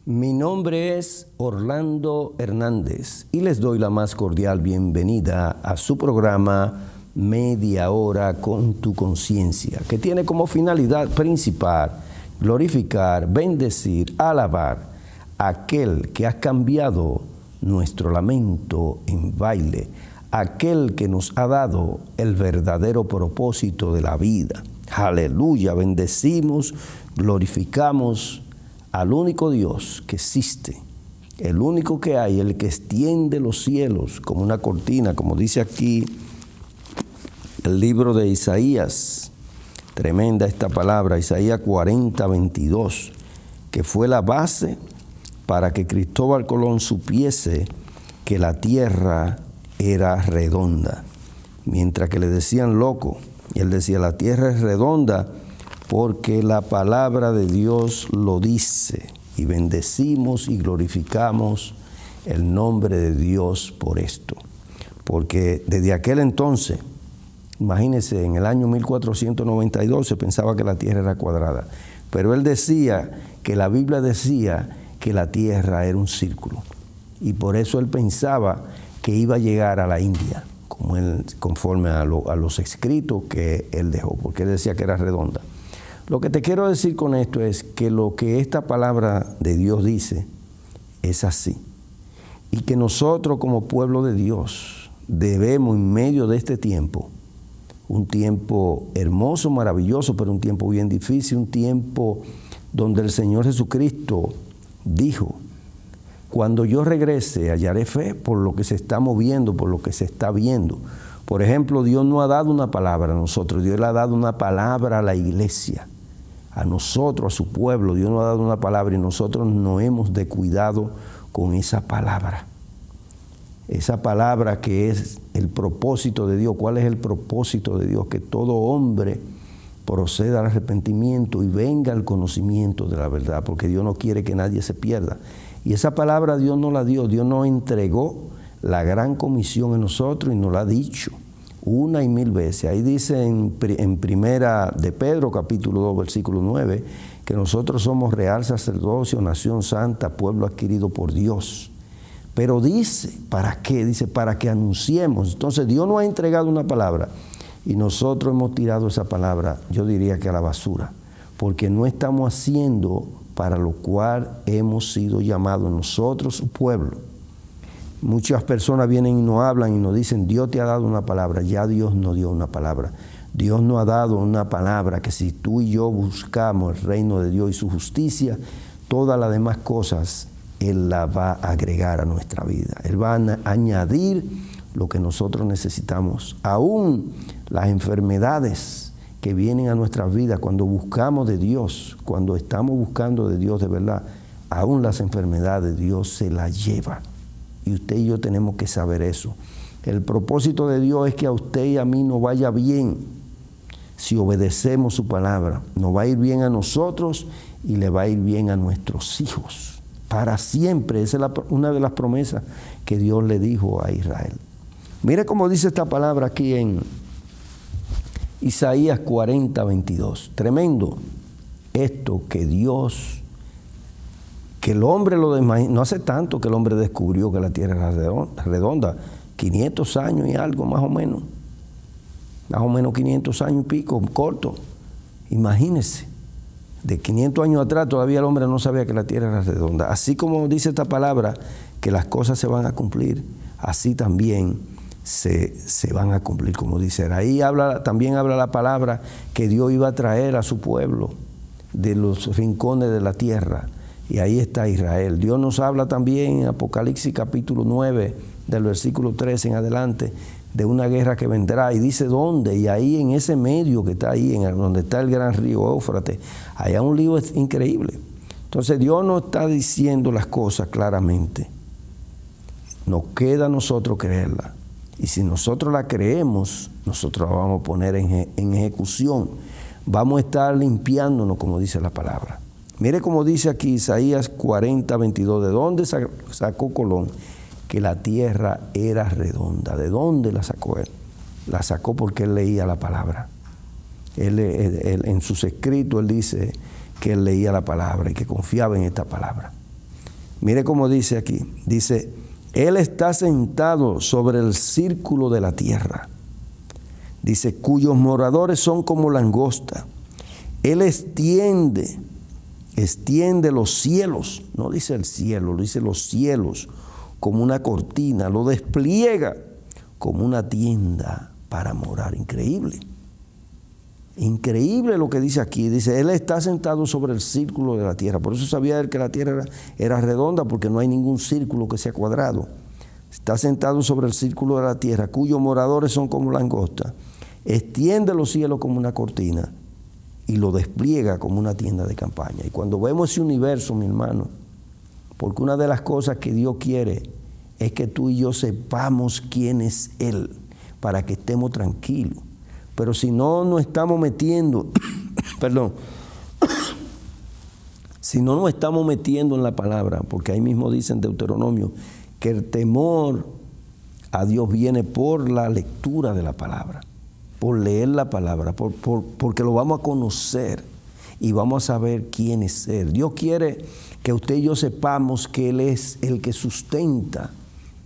Mi nombre es Orlando Hernández y les doy la más cordial bienvenida a su programa Media Hora con tu Conciencia, que tiene como finalidad principal glorificar, bendecir, alabar a aquel que ha cambiado nuestro lamento en baile, aquel que nos ha dado el verdadero propósito de la vida. Aleluya, bendecimos, glorificamos al único Dios que existe, el único que hay, el que extiende los cielos como una cortina, como dice aquí el libro de Isaías. Tremenda esta palabra, Isaías 40:22, que fue la base para que Cristóbal Colón supiese que la tierra era redonda, mientras que le decían loco, y él decía, la tierra es redonda porque la palabra de Dios lo dice, y bendecimos y glorificamos el nombre de Dios por esto, porque desde aquel entonces, imagínense, en el año 1492 se pensaba que la tierra era cuadrada, pero él decía que la Biblia decía que la tierra era un círculo, y por eso él pensaba que iba a llegar a la India, como él, conforme a los escritos que él dejó, porque él decía que era redonda. Lo que te quiero decir con esto es que lo que esta palabra de Dios dice es así, y que nosotros como pueblo de Dios debemos, en medio de este tiempo, un tiempo hermoso, maravilloso, pero un tiempo bien difícil, un tiempo donde el Señor Jesucristo dijo: cuando yo regrese hallaré fe por lo que se está moviendo, por lo que se está viendo. Por ejemplo, Dios no ha dado una palabra a nosotros, Dios le ha dado una palabra a la iglesia, a nosotros, a su pueblo. Dios nos ha dado una palabra y nosotros no hemos descuidado con esa palabra. Esa palabra que es el propósito de Dios. ¿Cuál es el propósito de Dios? Que todo hombre proceda al arrepentimiento y venga al conocimiento de la verdad, porque Dios no quiere que nadie se pierda. Y esa palabra Dios nos la dio, Dios nos entregó la gran comisión en nosotros y nos la ha dicho una y mil veces. Ahí dice en primera de Pedro, capítulo 2, versículo 9, que nosotros somos real sacerdocio, nación santa, pueblo adquirido por Dios. Pero dice, ¿para qué? Dice, para que anunciemos. Entonces Dios nos ha entregado una palabra y nosotros hemos tirado esa palabra, yo diría que a la basura, porque no estamos haciendo para lo cual hemos sido llamados nosotros, su pueblo. Muchas personas vienen y nos hablan y nos dicen, Dios te ha dado una palabra. Ya Dios nos dio una palabra. Dios nos ha dado una palabra que si tú y yo buscamos el reino de Dios y su justicia, todas las demás cosas Él la va a agregar a nuestra vida. Él va a añadir lo que nosotros necesitamos. Aún las enfermedades que vienen a nuestras vidas cuando buscamos de Dios, cuando estamos buscando de Dios de verdad, aún las enfermedades Dios se las lleva. Y usted y yo tenemos que saber eso. El propósito de Dios es que a usted y a mí nos vaya bien si obedecemos su palabra. Nos va a ir bien a nosotros y le va a ir bien a nuestros hijos. Para siempre. Esa es una de las promesas que Dios le dijo a Israel. Mire cómo dice esta palabra aquí en Isaías 40:22. Tremendo esto que Dios, que el hombre no hace tanto que el hombre descubrió que la tierra era redonda, 500 años y algo más o menos 500 años y pico, corto. Imagínense, de 500 años atrás todavía el hombre no sabía que la tierra era redonda. Así como dice esta palabra, que las cosas se van a cumplir, así también se van a cumplir, como dice. Ahí también habla la palabra que Dios iba a traer a su pueblo de los rincones de la tierra. Y ahí está Israel. Dios nos habla también en Apocalipsis capítulo 9, del versículo 13 en adelante, de una guerra que vendrá. Y dice dónde. Y ahí en ese medio que está ahí, donde está el gran río Éufrates, hay un lío increíble. Entonces Dios nos está diciendo las cosas claramente. Nos queda a nosotros creerla. Y si nosotros la creemos, nosotros la vamos a poner en ejecución. Vamos a estar limpiándonos, como dice la palabra. Mire cómo dice aquí Isaías 40:22. ¿De dónde sacó Colón que la tierra era redonda? ¿De dónde la sacó él? La sacó porque él leía la palabra. Él en sus escritos él dice que él leía la palabra y que confiaba en esta palabra. Mire cómo dice aquí. Dice, Él está sentado sobre el círculo de la tierra. Dice, cuyos moradores son como langosta. Él extiende los cielos. No dice el cielo, lo dice los cielos como una cortina. Lo despliega como una tienda para morar. Increíble. Increíble lo que dice aquí. Dice, Él está sentado sobre el círculo de la tierra. Por eso sabía él que la tierra era redonda, porque no hay ningún círculo que sea cuadrado. Está sentado sobre el círculo de la tierra, cuyos moradores son como langosta. Extiende los cielos como una cortina y lo despliega como una tienda de campaña. Y cuando vemos ese universo, mi hermano, porque una de las cosas que Dios quiere es que tú y yo sepamos quién es Él, para que estemos tranquilos. Pero si no nos estamos metiendo, si no nos estamos metiendo en la palabra, porque ahí mismo dice en Deuteronomio que el temor a Dios viene por la lectura de la palabra, por leer la palabra, porque lo vamos a conocer y vamos a saber quién es Él. Dios quiere que usted y yo sepamos que Él es el que sustenta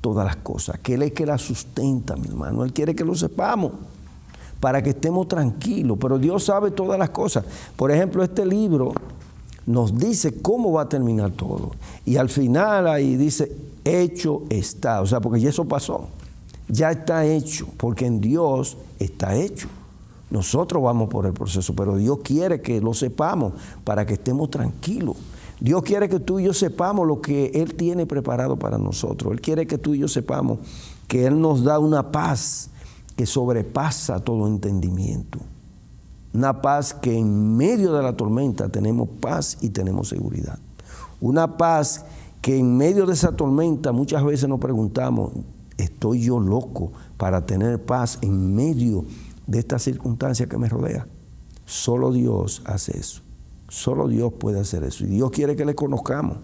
todas las cosas, que Él es el que las sustenta, mi hermano. Él quiere que lo sepamos, para que estemos tranquilos, pero Dios sabe todas las cosas. Por ejemplo, este libro nos dice cómo va a terminar todo. Y al final ahí dice, hecho está. O sea, porque ya eso pasó. Ya está hecho, porque en Dios está hecho. Nosotros vamos por el proceso, pero Dios quiere que lo sepamos para que estemos tranquilos. Dios quiere que tú y yo sepamos lo que Él tiene preparado para nosotros. Él quiere que tú y yo sepamos que Él nos da una paz que sobrepasa todo entendimiento. Una paz que en medio de la tormenta tenemos paz y tenemos seguridad. Una paz que en medio de esa tormenta muchas veces nos preguntamos, ¿estoy yo loco para tener paz en medio de esta circunstancia que me rodea? Solo Dios hace eso. Solo Dios puede hacer eso. Y Dios quiere que le conozcamos,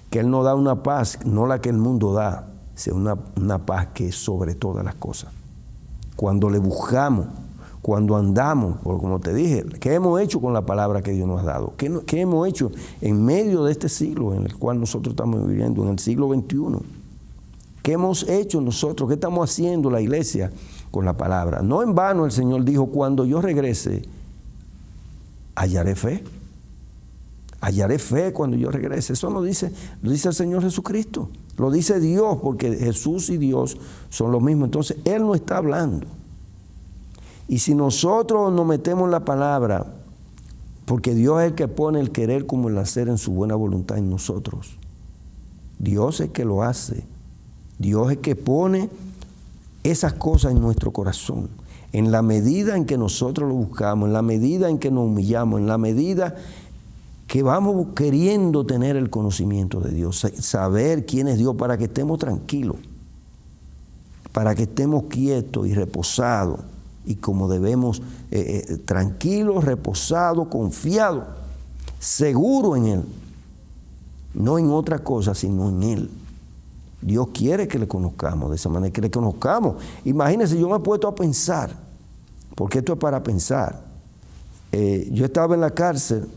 que Él nos da una paz, no la que el mundo da, sino una paz que es sobre todas las cosas. Cuando le buscamos, cuando andamos, porque como te dije, ¿qué hemos hecho con la palabra que Dios nos ha dado? ¿Qué hemos hecho en medio de este siglo en el cual nosotros estamos viviendo, en el siglo XXI? ¿Qué hemos hecho nosotros? ¿Qué estamos haciendo la iglesia con la palabra? No en vano el Señor dijo, cuando yo regrese, hallaré fe. Hallaré fe cuando yo regrese. Eso lo dice el Señor Jesucristo. Lo dice Dios, porque Jesús y Dios son los mismos. Entonces, Él no está hablando. Y si nosotros nos metemos en la palabra, porque Dios es el que pone el querer como el hacer en su buena voluntad en nosotros. Dios es el que lo hace. Dios es el que pone esas cosas en nuestro corazón. En la medida en que nosotros lo buscamos, en la medida en que nos humillamos, en la medida que vamos queriendo tener el conocimiento de Dios, saber quién es Dios, para que estemos tranquilos, para que estemos quietos y reposados, y como debemos, tranquilos, reposados, confiados, seguros en Él, no en otra cosa, sino en Él. Dios quiere que le conozcamos de esa manera, que le conozcamos. Imagínense, yo me he puesto a pensar, porque esto es para pensar. Yo estaba en la cárcel,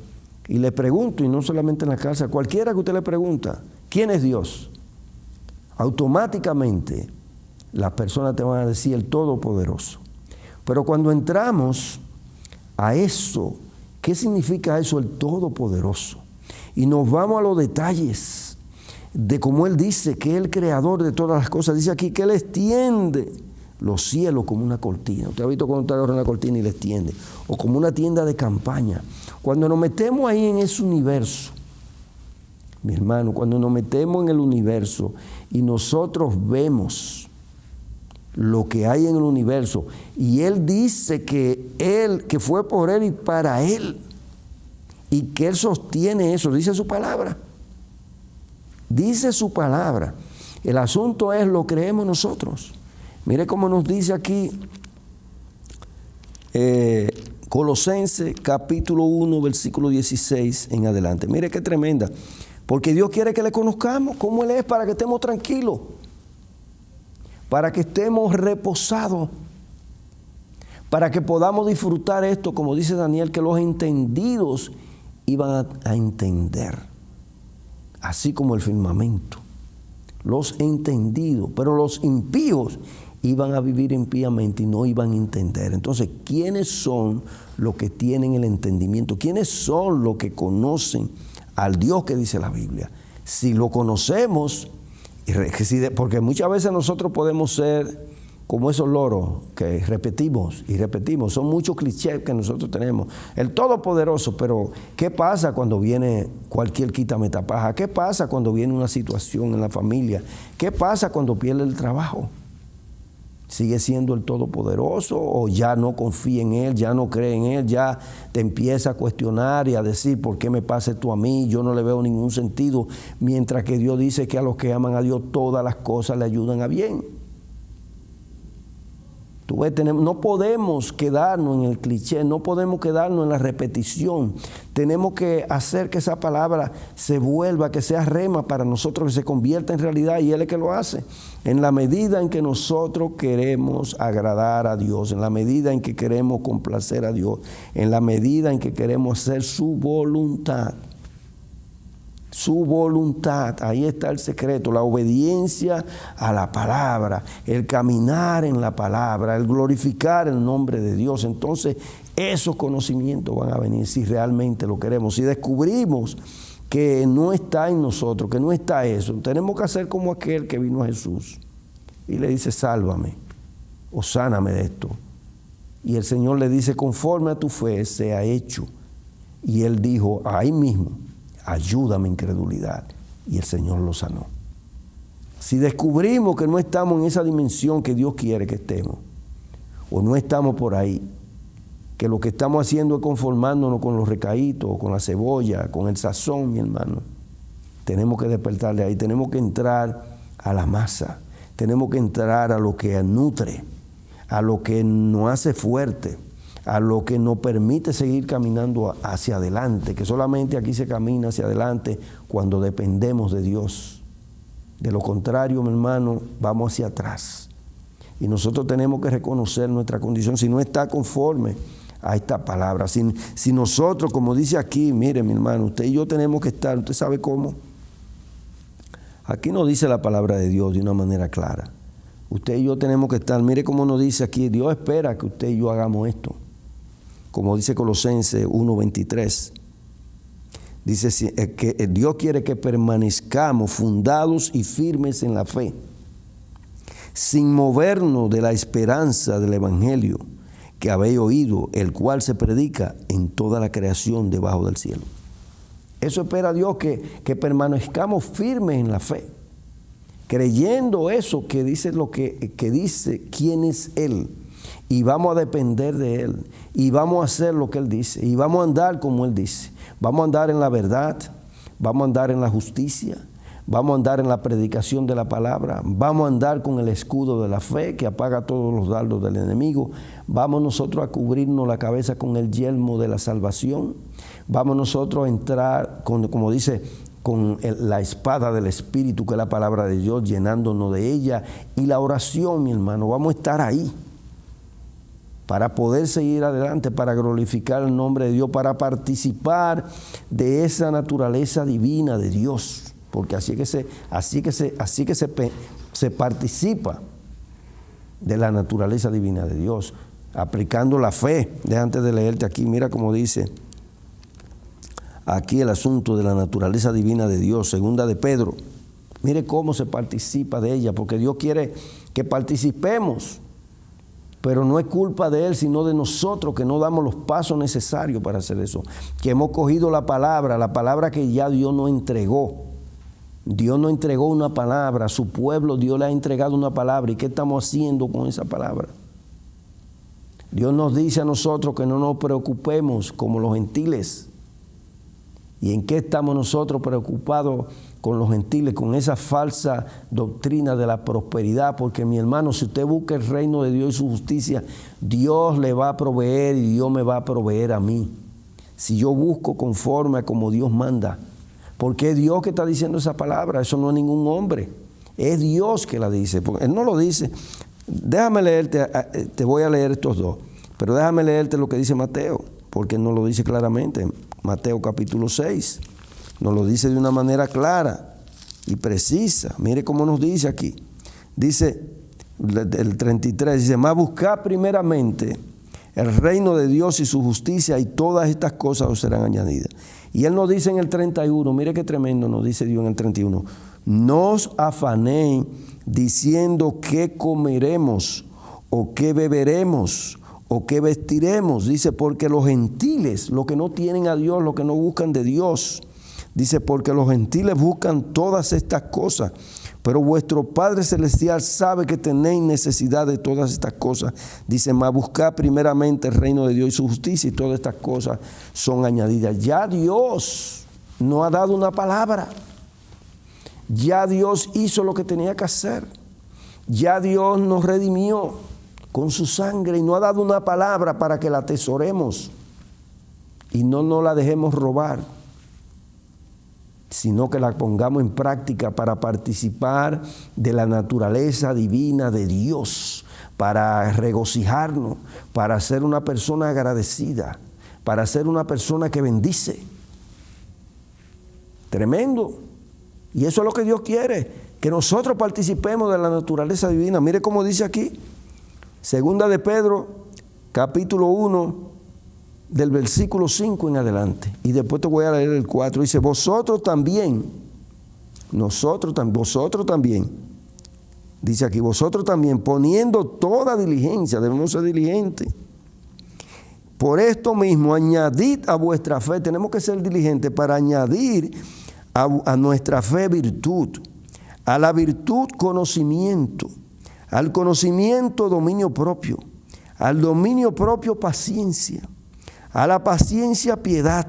y le pregunto, y no solamente en la cárcel, cualquiera que usted le pregunta, ¿quién es Dios? Automáticamente las personas te van a decir el Todopoderoso. Pero cuando entramos a eso, ¿qué significa eso, el Todopoderoso? Y nos vamos a los detalles de cómo Él dice que es el creador de todas las cosas. Dice aquí que Él extiende los cielos como una cortina. Usted ha visto cuando usted agarra una cortina y la extiende, o como una tienda de campaña. Cuando nos metemos ahí en ese universo, mi hermano, cuando nos metemos en el universo y nosotros vemos lo que hay en el universo, y Él dice que Él, que fue por Él y para Él, y que Él sostiene eso, dice su palabra. Dice su palabra. El asunto es, ¿lo creemos nosotros? Mire cómo nos dice aquí Colosenses capítulo 1, versículo 16 en adelante. Mire qué tremenda. Porque Dios quiere que le conozcamos cómo Él es, para que estemos tranquilos, para que estemos reposados, para que podamos disfrutar esto, como dice Daniel, que los entendidos iban a entender. así como el firmamento. Los entendidos, pero los impíos iban a vivir impíamente y no iban a entender. Entonces, ¿quiénes son los que tienen el entendimiento? ¿Quiénes son los que conocen al Dios que dice la Biblia? Si lo conocemos, porque muchas veces nosotros podemos ser como esos loros que repetimos y repetimos. Son muchos clichés que nosotros tenemos. El Todopoderoso, pero ¿qué pasa cuando viene cualquier quitametapaz? ¿Qué pasa cuando viene una situación en la familia? ¿Qué pasa cuando pierde el trabajo? ¿Sigue siendo el Todopoderoso o ya no confía en Él, ya no cree en Él, ya te empieza a cuestionar y a decir, ¿por qué me pasa esto a mí? Yo no le veo ningún sentido, mientras que Dios dice que a los que aman a Dios todas las cosas le ayudan a bien. No podemos quedarnos en el cliché, no podemos quedarnos en la repetición. Tenemos que hacer que esa palabra se vuelva, que sea rema para nosotros, que se convierta en realidad, y Él es que lo hace. En la medida en que nosotros queremos agradar a Dios, en la medida en que queremos complacer a Dios, en la medida en que queremos hacer su voluntad. Su voluntad, ahí está el secreto, la obediencia a la palabra, el caminar en la palabra, el glorificar el nombre de Dios. Entonces, esos conocimientos van a venir si realmente lo queremos. Si descubrimos que no está en nosotros, que no está eso, tenemos que hacer como aquel que vino a Jesús y le dice, sálvame o sáname de esto. Y el Señor le dice, conforme a tu fe sea hecho. Y él dijo, ahí mismo, ayúdame incredulidad, y el Señor lo sanó. Si descubrimos que no estamos en esa dimensión que Dios quiere que estemos, o no estamos por ahí, que lo que estamos haciendo es conformándonos con los recaditos, con la cebolla, con el sazón, mi hermano, tenemos que despertar de ahí, tenemos que entrar a la masa, tenemos que entrar a lo que nutre, a lo que nos hace fuerte, a lo que nos permite seguir caminando hacia adelante, que solamente aquí se camina hacia adelante cuando dependemos de Dios. De lo contrario, mi hermano, vamos hacia atrás. Y nosotros tenemos que reconocer nuestra condición, si no está conforme a esta palabra. Si nosotros, como dice aquí, mire mi hermano, usted y yo tenemos que estar, ¿usted sabe cómo? Aquí nos dice la palabra de Dios de una manera clara. Usted y yo tenemos que estar, mire cómo nos dice aquí, Dios espera que usted y yo hagamos esto. Como dice Colosenses 1:23, dice que Dios quiere que permanezcamos fundados y firmes en la fe, sin movernos de la esperanza del Evangelio que habéis oído, el cual se predica en toda la creación debajo del cielo. Eso espera Dios, que permanezcamos firmes en la fe, creyendo eso que dice que dice quién es Él. Y vamos a depender de Él, y vamos a hacer lo que Él dice, y vamos a andar como Él dice. Vamos a andar en la verdad, vamos a andar en la justicia, vamos a andar en la predicación de la palabra, vamos a andar con el escudo de la fe que apaga todos los dardos del enemigo. Vamos nosotros a cubrirnos la cabeza con el yelmo de la salvación. Vamos nosotros a entrar, como dice, con la espada del Espíritu, que es la palabra de Dios, llenándonos de ella. Y la oración, mi hermano, vamos a estar ahí para poder seguir adelante, para glorificar el nombre de Dios, para participar de esa naturaleza divina de Dios, porque así que se participa de la naturaleza divina de Dios, aplicando la fe. Antes de leerte aquí, mira cómo dice aquí el asunto de la naturaleza divina de Dios, segunda de Pedro. Mire cómo se participa de ella, porque Dios quiere que participemos. Pero no es culpa de Él, sino de nosotros, que no damos los pasos necesarios para hacer eso. Que hemos cogido la palabra que ya Dios nos entregó. Dios nos entregó una palabra, a su pueblo Dios le ha entregado una palabra. ¿Y qué estamos haciendo con esa palabra? Dios nos dice a nosotros que no nos preocupemos como los gentiles. ¿Y en qué estamos nosotros preocupados con los gentiles? Con esa falsa doctrina de la prosperidad. Porque, mi hermano, si usted busca el reino de Dios y su justicia, Dios le va a proveer y Dios me va a proveer a mí. Si yo busco conforme a como Dios manda. Porque es Dios que está diciendo esa palabra. Eso no es ningún hombre. Es Dios que la dice. Porque Él no lo dice. Déjame leerte, te voy a leer estos dos. Pero déjame leerte lo que dice Mateo. Porque Él no lo dice claramente. Mateo capítulo 6. Nos lo dice de una manera clara y precisa. Mire cómo nos dice aquí. Dice el 33, dice, mas buscad primeramente el reino de Dios y su justicia, y todas estas cosas os serán añadidas. Y Él nos dice en el 31, mire qué tremendo nos dice Dios en el 31, no os afanéis diciendo qué comeremos, o qué beberemos, o qué vestiremos. Dice, porque los gentiles, los que no tienen a Dios, los que no buscan de Dios, dice, porque los gentiles buscan todas estas cosas, pero vuestro Padre Celestial sabe que tenéis necesidad de todas estas cosas. Dice, mas buscad primeramente el reino de Dios y su justicia, y todas estas cosas son añadidas. Ya Dios nos ha dado una palabra. Ya Dios hizo lo que tenía que hacer. Ya Dios nos redimió con su sangre y nos ha dado una palabra para que la atesoremos y no nos la dejemos robar, sino que la pongamos en práctica para participar de la naturaleza divina de Dios, para regocijarnos, para ser una persona agradecida, para ser una persona que bendice. Tremendo. Y eso es lo que Dios quiere, que nosotros participemos de la naturaleza divina. Mire cómo dice aquí, Segunda de Pedro, capítulo 1, del versículo 5 en adelante, y después te voy a leer el 4, dice, vosotros también, dice aquí, vosotros también, poniendo toda diligencia, debemos ser diligentes, por esto mismo, añadid a vuestra fe, tenemos que ser diligentes para añadir a nuestra fe virtud, a la virtud conocimiento, al conocimiento dominio propio, al dominio propio paciencia, a la paciencia piedad,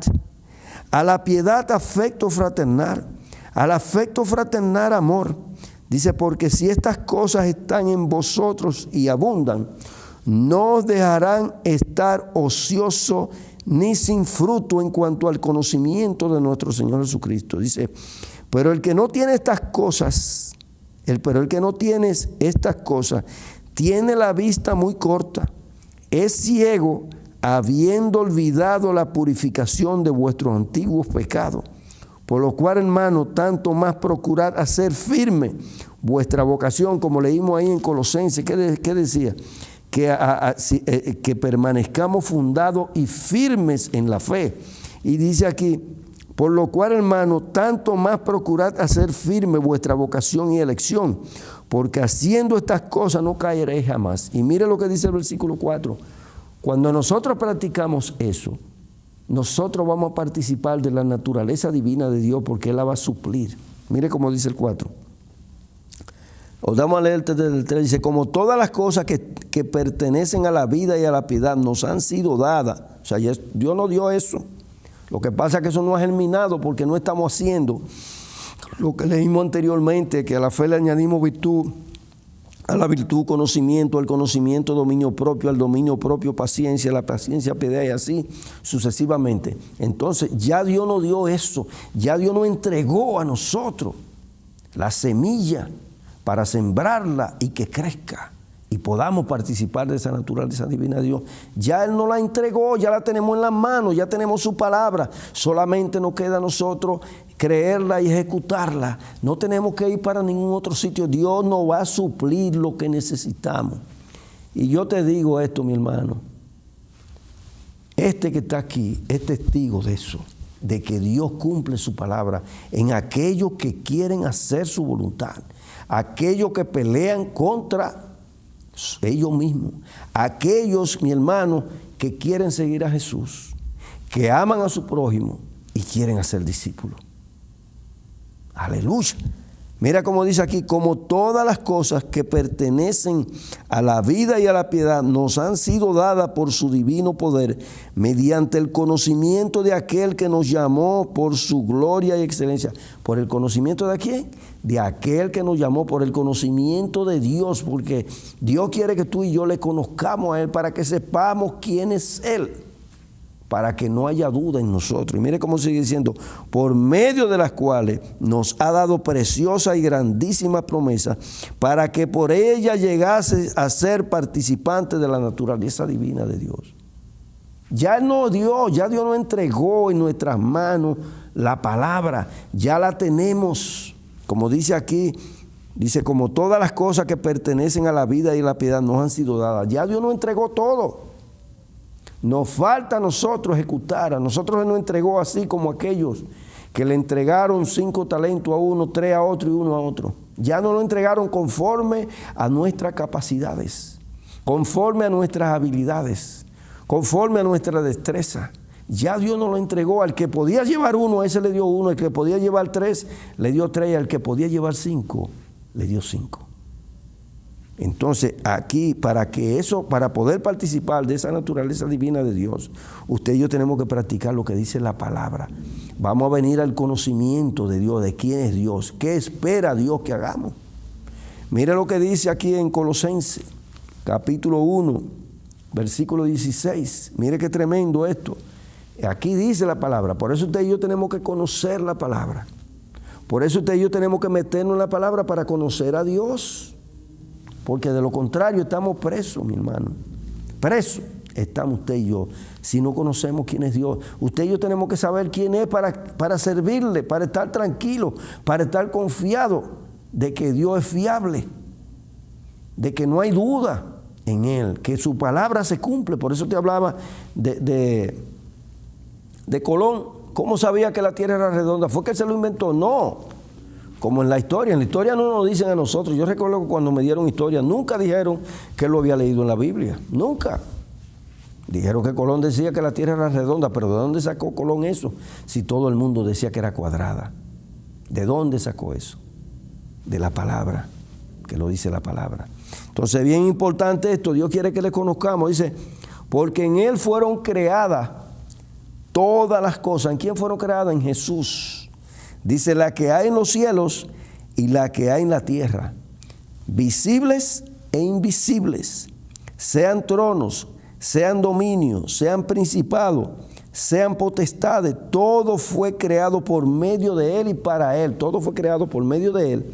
a la piedad afecto fraternal, al afecto fraternal amor. Dice, porque si estas cosas están en vosotros y abundan, no os dejarán estar ociosos ni sin fruto en cuanto al conocimiento de nuestro Señor Jesucristo. Dice, pero el que no tiene estas cosas, tiene la vista muy corta, es ciego, habiendo olvidado la purificación de vuestros antiguos pecados. Por lo cual, hermano, tanto más procurad hacer firme vuestra vocación, como leímos ahí en Colosenses. ¿Qué decía? Que permanezcamos fundados y firmes en la fe. Y dice aquí, por lo cual, hermano, tanto más procurad hacer firme vuestra vocación y elección, porque haciendo estas cosas no caeréis jamás. Y mire lo que dice el versículo 4. Cuando nosotros practicamos eso, nosotros vamos a participar de la naturaleza divina de Dios, porque Él la va a suplir. Mire cómo dice el 4. Os damos a leer desde el 3. Dice, como todas las cosas que pertenecen a la vida y a la piedad nos han sido dadas. O sea, Dios nos dio eso. Lo que pasa es que eso no ha germinado porque no estamos haciendo lo que leímos anteriormente, que a la fe le añadimos virtud, a la virtud conocimiento, al conocimiento dominio propio, al dominio propio paciencia, a la paciencia piedad, y así sucesivamente. Entonces ya Dios nos dio eso, ya Dios nos entregó a nosotros la semilla para sembrarla y que crezca y podamos participar de esa naturaleza divina de Dios. Ya Él nos la entregó, ya la tenemos en las manos, ya tenemos su palabra, solamente nos queda a nosotros creerla y ejecutarla. No tenemos que ir para ningún otro sitio. Dios nos va a suplir lo que necesitamos. Y yo te digo esto, mi hermano, este que está aquí es testigo de eso, de que Dios cumple su palabra en aquellos que quieren hacer su voluntad, aquellos que pelean contra ellos mismos, aquellos, mi hermano, que quieren seguir a Jesús, que aman a su prójimo y quieren hacer discípulos. Aleluya. Mira cómo dice aquí, como todas las cosas que pertenecen a la vida y a la piedad nos han sido dadas por su divino poder, mediante el conocimiento de aquel que nos llamó por su gloria y excelencia. ¿Por el conocimiento de quién? De aquel que nos llamó, por el conocimiento de Dios, porque Dios quiere que tú y yo le conozcamos a Él para que sepamos quién es Él, para que no haya duda en nosotros. Y mire cómo sigue diciendo, por medio de las cuales nos ha dado preciosa y grandísima promesa, para que por ella llegase a ser participante de la naturaleza divina de Dios. Ya nos dio, ya Dios nos entregó en nuestras manos la palabra, ya la tenemos. Como dice aquí, dice, como todas las cosas que pertenecen a la vida y a la piedad nos han sido dadas. Ya Dios nos entregó todo. Nos falta a nosotros ejecutar. A nosotros nos entregó así como aquellos que le entregaron 5 talentos a uno, 3 a otro y 1 a otro. Ya nos lo entregaron conforme a nuestras capacidades, conforme a nuestras habilidades, conforme a nuestra destreza. Ya Dios nos lo entregó. Al que podía llevar 1, a ese le dio 1. Al que podía llevar 3, le dio 3. Al que podía llevar 5, le dio 5. Entonces, aquí, para poder participar de esa naturaleza divina de Dios, usted y yo tenemos que practicar lo que dice la palabra. Vamos a venir al conocimiento de Dios, de quién es Dios, qué espera Dios que hagamos. Mire lo que dice aquí en Colosenses, capítulo 1, versículo 16. Mire qué tremendo esto. Aquí dice la palabra. Por eso usted y yo tenemos que conocer la palabra. Por eso usted y yo tenemos que meternos en la palabra para conocer a Dios. Porque de lo contrario estamos presos, mi hermano. Presos estamos usted y yo si no conocemos quién es Dios. Usted y yo tenemos que saber quién es para servirle, para estar tranquilo, para estar confiado de que Dios es fiable, de que no hay duda en Él, que su palabra se cumple. Por eso te hablaba de Colón. ¿Cómo sabía que la tierra era redonda? ¿Fue que él se lo inventó? No. Como en la historia no nos dicen a nosotros. Yo recuerdo que cuando me dieron historia, nunca dijeron que él lo había leído en la Biblia. Nunca. Dijeron que Colón decía que la tierra era redonda, pero ¿de dónde sacó Colón eso? Si todo el mundo decía que era cuadrada. ¿De dónde sacó eso? De la palabra, que lo dice la palabra. Entonces, bien importante esto, Dios quiere que le conozcamos. Dice, porque en Él fueron creadas todas las cosas. ¿En quién fueron creadas? En Jesús. Dice, la que hay en los cielos y la que hay en la tierra, visibles e invisibles, sean tronos, sean dominios, sean principados, sean potestades, todo fue creado por medio de Él y para Él. Todo fue creado por medio de Él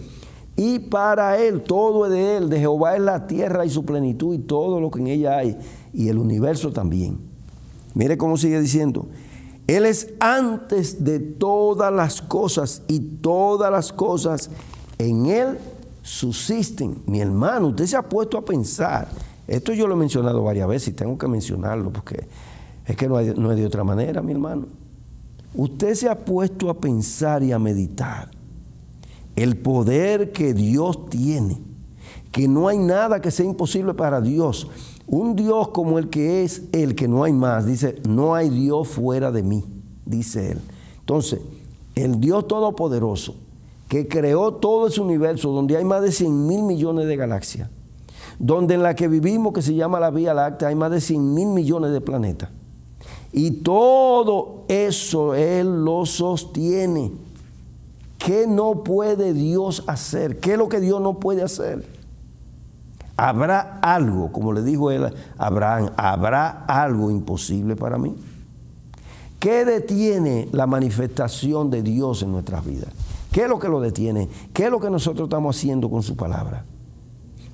y para Él. Todo es de Él. De Jehová es la tierra y su plenitud y todo lo que en ella hay, y el universo también. Mire cómo sigue diciendo. Él es antes de todas las cosas y todas las cosas en Él subsisten. Mi hermano, usted se ha puesto a pensar. Esto yo lo he mencionado varias veces y tengo que mencionarlo porque es que no es de otra manera, mi hermano. Usted se ha puesto a pensar y a meditar el poder que Dios tiene, que no hay nada que sea imposible para Dios. Un Dios como el que es el que no hay más. Dice, no hay Dios fuera de mí, dice Él. Entonces, el Dios Todopoderoso, que creó todo ese universo, donde hay más de 100,000 millones de galaxias, donde en la que vivimos, que se llama la Vía Láctea, hay más de 100,000 millones de planetas. Y todo eso Él lo sostiene. ¿Qué no puede Dios hacer? ¿Qué es lo que Dios no puede hacer? ¿Habrá algo, como le dijo él a Abraham, habrá algo imposible para mí? ¿Qué detiene la manifestación de Dios en nuestras vidas? ¿Qué es lo que lo detiene? ¿Qué es lo que nosotros estamos haciendo con su palabra?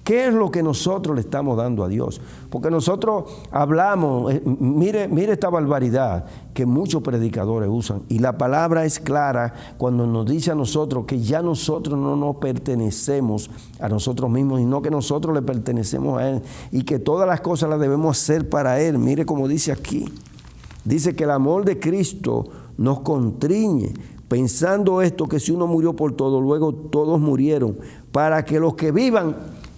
¿Qué es lo que nosotros le estamos dando a Dios? Porque nosotros hablamos, mire esta barbaridad que muchos predicadores usan, y la palabra es clara cuando nos dice a nosotros que ya nosotros no nos pertenecemos a nosotros mismos, sino que nosotros le pertenecemos a Él y que todas las cosas las debemos hacer para Él. Mire como dice aquí, dice que el amor de Cristo nos constriñe, pensando esto, que si uno murió por todo, luego todos murieron, para que los que vivan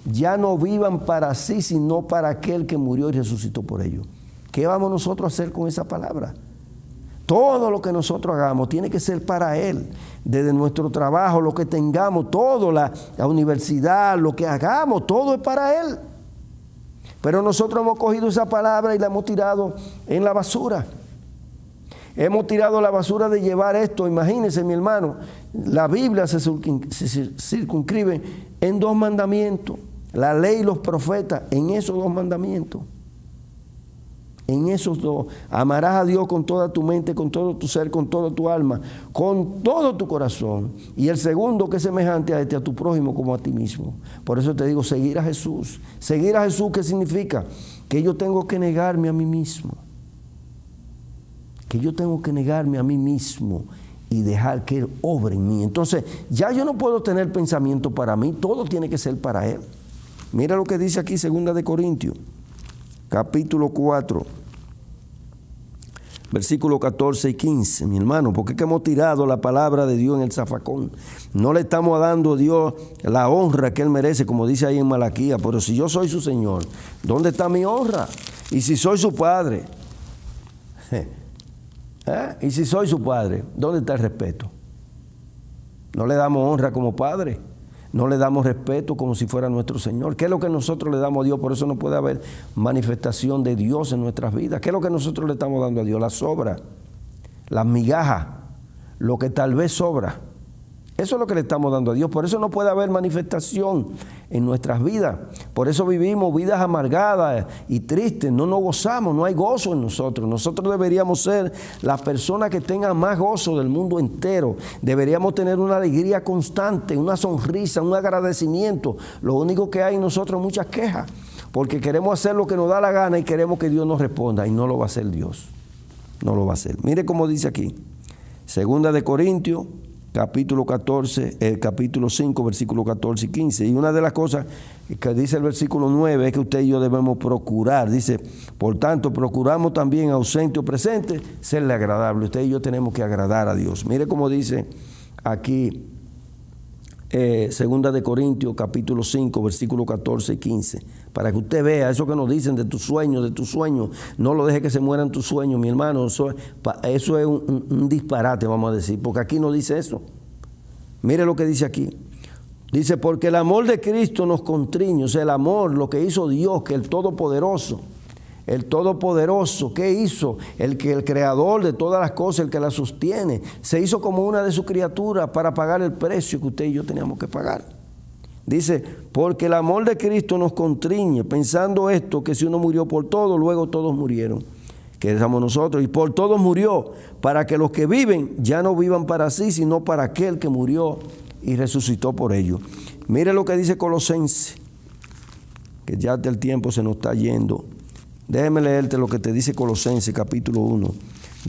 ya no vivan para sí, sino para aquel que murió y resucitó por ellos. ¿Qué vamos nosotros a hacer con esa palabra? Todo lo que nosotros hagamos tiene que ser para Él. Desde nuestro trabajo, lo que tengamos, todo, la universidad, lo que hagamos, todo es para Él. Pero nosotros hemos cogido esa palabra y la hemos tirado en la basura. Hemos tirado la basura de llevar esto. Imagínense, mi hermano, la Biblia se circunscribe en 2 mandamientos. La ley y los profetas, en esos 2 mandamientos. En esos 2. Amarás a Dios con toda tu mente, con todo tu ser, con toda tu alma, con todo tu corazón. Y el segundo, que es semejante a este, a tu prójimo como a ti mismo. Por eso te digo, seguir a Jesús. Seguir a Jesús, ¿qué significa? Que yo tengo que negarme a mí mismo. Que yo tengo que negarme a mí mismo y dejar que Él obre en mí. Entonces, ya yo no puedo tener pensamiento para mí, todo tiene que ser para Él. Mira lo que dice aquí 2 de Corintios, capítulo 4, versículos 14 y 15, mi hermano, porque es que hemos tirado la palabra de Dios en el zafacón. No le estamos dando a Dios la honra que Él merece, como dice ahí en Malaquías. Pero si yo soy su Señor, ¿dónde está mi honra? Y si soy su Padre, y si soy su Padre, ¿dónde está el respeto? No le damos honra como Padre, no le damos respeto como si fuera nuestro Señor. ¿Qué es lo que nosotros le damos a Dios? Por eso no puede haber manifestación de Dios en nuestras vidas. ¿Qué es lo que nosotros le estamos dando a Dios? Las sobras, las migajas, lo que tal vez sobra. Eso es lo que le estamos dando a Dios. Por eso no puede haber manifestación en nuestras vidas. Por eso vivimos vidas amargadas y tristes. No nos gozamos, no hay gozo en nosotros. Nosotros deberíamos ser las personas que tengan más gozo del mundo entero. Deberíamos tener una alegría constante, una sonrisa, un agradecimiento. Lo único que hay en nosotros es muchas quejas. Porque queremos hacer lo que nos da la gana y queremos que Dios nos responda. Y no lo va a hacer Dios. No lo va a hacer. Mire cómo dice aquí. 2 de Corintios, capítulo 5, versículos 14 y 15. Y una de las cosas que dice el versículo 9 es que usted y yo debemos procurar. Dice, por tanto, procuramos también, ausente o presente, serle agradable. Usted y yo tenemos que agradar a Dios. Mire cómo dice aquí, 2 de Corintios, capítulo 5, versículos 14 y 15. Para que usted vea eso que nos dicen de tus sueños, no lo deje que se mueran tus sueños, mi hermano. Eso es un disparate, vamos a decir, porque aquí no dice eso. Mire lo que dice aquí. Dice, porque el amor de Cristo nos constriñe. O sea, el amor, lo que hizo Dios, que el Todopoderoso, ¿qué hizo? El creador de todas las cosas, el que las sostiene, se hizo como una de sus criaturas para pagar el precio que usted y yo teníamos que pagar. Dice, porque el amor de Cristo nos constriñe, pensando esto, que si uno murió por todos, luego todos murieron, que somos nosotros, y por todos murió, para que los que viven ya no vivan para sí, sino para aquel que murió y resucitó por ellos. Mire lo que dice Colosenses, que ya el tiempo se nos está yendo. Déjeme leerte lo que te dice Colosenses capítulo 1.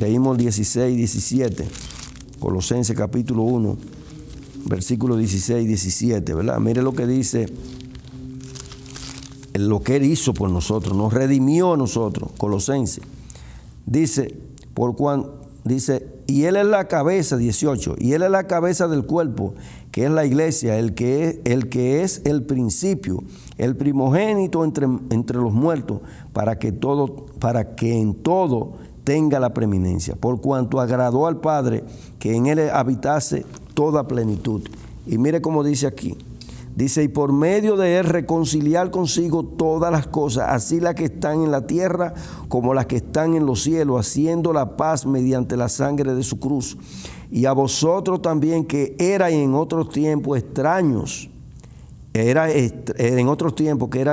Leímos 16 y 17. Colosenses capítulo 1, versículos 16 y 17, ¿verdad? Mire lo que dice, lo que Él hizo por nosotros, nos redimió a nosotros. Colosenses. Dice, y Él es la cabeza, 18, y Él es la cabeza del cuerpo, que es la iglesia, el que es el principio, el primogénito entre los muertos, para que en todo tenga la preeminencia, por cuanto agradó al Padre que en Él habitase toda plenitud. Y mire cómo dice aquí. Dice, y por medio de Él reconciliar consigo todas las cosas, así las que están en la tierra como las que están en los cielos, haciendo la paz mediante la sangre de su cruz. Y a vosotros también, que erais en otros tiempos extraños, que era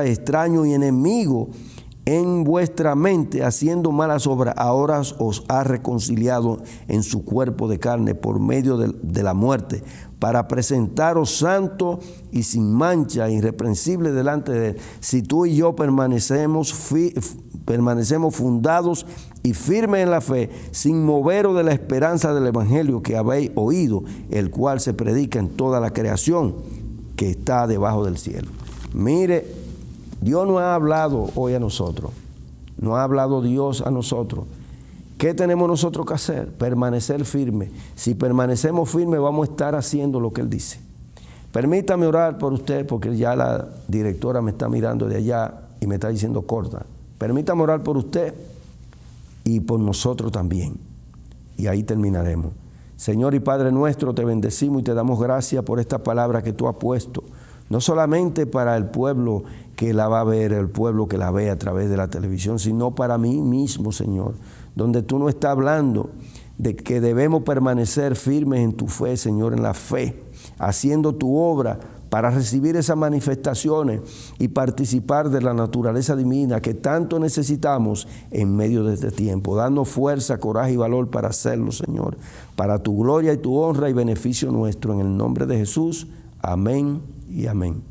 extraño y enemigo en vuestra mente, haciendo malas obras, ahora os ha reconciliado en su cuerpo de carne por medio de la muerte, para presentaros santos y sin mancha, irreprensible delante de Él. Si tú y yo permanecemos fundados y firmes en la fe, sin moveros de la esperanza del Evangelio que habéis oído, el cual se predica en toda la creación que está debajo del cielo. Mire, Dios nos ha hablado hoy a nosotros, nos ha hablado Dios a nosotros. ¿Qué tenemos nosotros que hacer? Permanecer firmes. Si permanecemos firmes, vamos a estar haciendo lo que Él dice. Permítame orar por usted, porque ya la directora me está mirando de allá y me está diciendo corta. Permítame orar por usted y por nosotros también. Y ahí terminaremos. Señor y Padre nuestro, te bendecimos y te damos gracias por esta palabra que tú has puesto. No solamente para el pueblo que la va a ver, el pueblo que la ve a través de la televisión, sino para mí mismo, Señor, donde tú nos estás hablando de que debemos permanecer firmes en tu fe, Señor, en la fe, haciendo tu obra para recibir esas manifestaciones y participar de la naturaleza divina que tanto necesitamos en medio de este tiempo. Danos fuerza, coraje y valor para hacerlo, Señor, para tu gloria y tu honra y beneficio nuestro. En el nombre de Jesús, amén y amén.